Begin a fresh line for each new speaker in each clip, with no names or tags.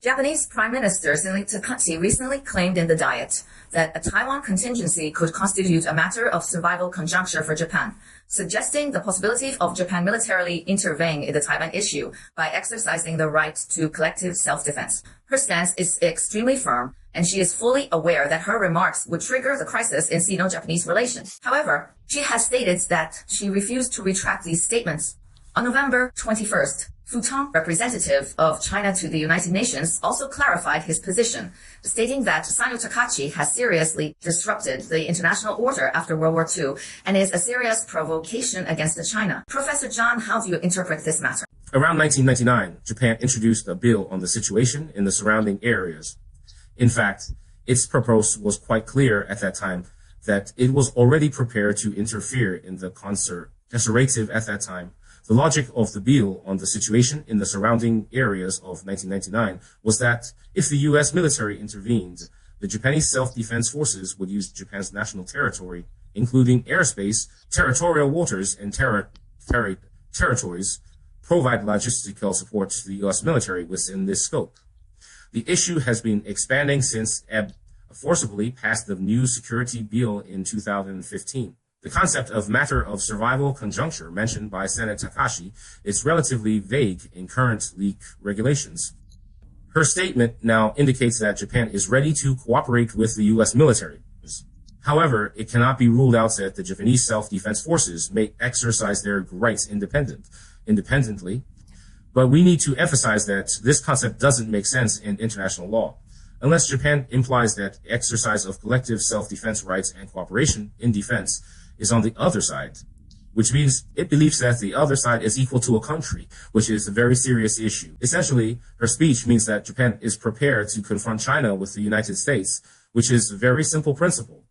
Japanese Prime Minister Shinzo Takahashi recently claimed in the Diet that a Taiwan contingency could constitute a matter of survival conjuncture for Japan, suggesting the possibility of Japan militarily intervening in the Taiwan issue by exercising the right to collective self-defense. Her stance is extremely firm, and she is fully aware that her remarks would trigger the crisis in Sino-Japanese relations. However, she has stated that she refused to retract these statements. On November 21st, Fu Tong, representative of China to the United Nations, also clarified his position, stating that Shinzo Takahashi has seriously disrupted the international order after World War II and is a serious provocation against China. Professor John, how do you interpret this matter?
Around 1999, Japan introduced a bill on the situation in the surrounding areas. In fact, its purpose was quite clear at that time that it was already prepared to interfere in the conservative at that time. The logic of the bill on the situation in the surrounding areas of 1999 was that if the U.S. military intervened, the Japanese self-defense forces would use Japan's national territory, including airspace, territorial waters, and territories, provide logistical support to the U.S. military within this scope. The issue has been expanding since Abe forcibly passed the new security bill in 2015. The concept of matter of survival conjuncture mentioned by Senator Takahashi is relatively vague in current leak regulations. Her statement now indicates that Japan is ready to cooperate with the U.S. military. However, it cannot be ruled out that the Japanese self-defense forces may exercise their rights independently, but we need to emphasize that this concept doesn't make sense in international law, unless Japan implies that exercise of collective self-defense rights and cooperation in defense is on the other side, which means it believes that the other side is equal to a country, which is a very serious issue. Essentially, her speech means that Japan is prepared to confront China with the United States, which is a very simple principle.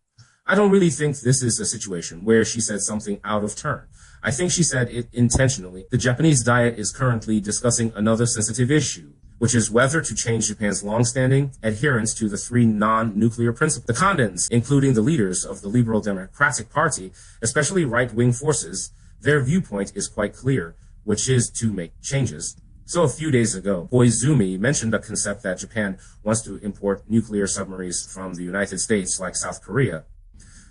I don't really think this is a situation where she said something out of turn. I think she said it intentionally. The Japanese Diet is currently discussing another sensitive issue, which is whether to change Japan's long-standing adherence to the three non-nuclear principles. The Kandans, including the leaders of the Liberal Democratic Party, especially right-wing forces, their viewpoint is quite clear, which is to make changes. So a few days ago, Koizumi mentioned a concept that Japan wants to import nuclear submarines from the United States like South Korea,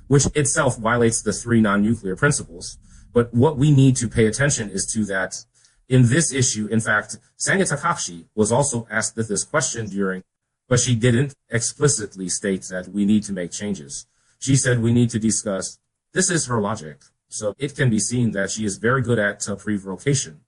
which itself violates the three non-nuclear principles. But what we need to pay attention is to that in this issue, in fact, Shinzo Takahashi was also asked this question but she didn't explicitly state that we need to make changes. She said we need to discuss. This is her logic. So it can be seen that she is very good at provocation.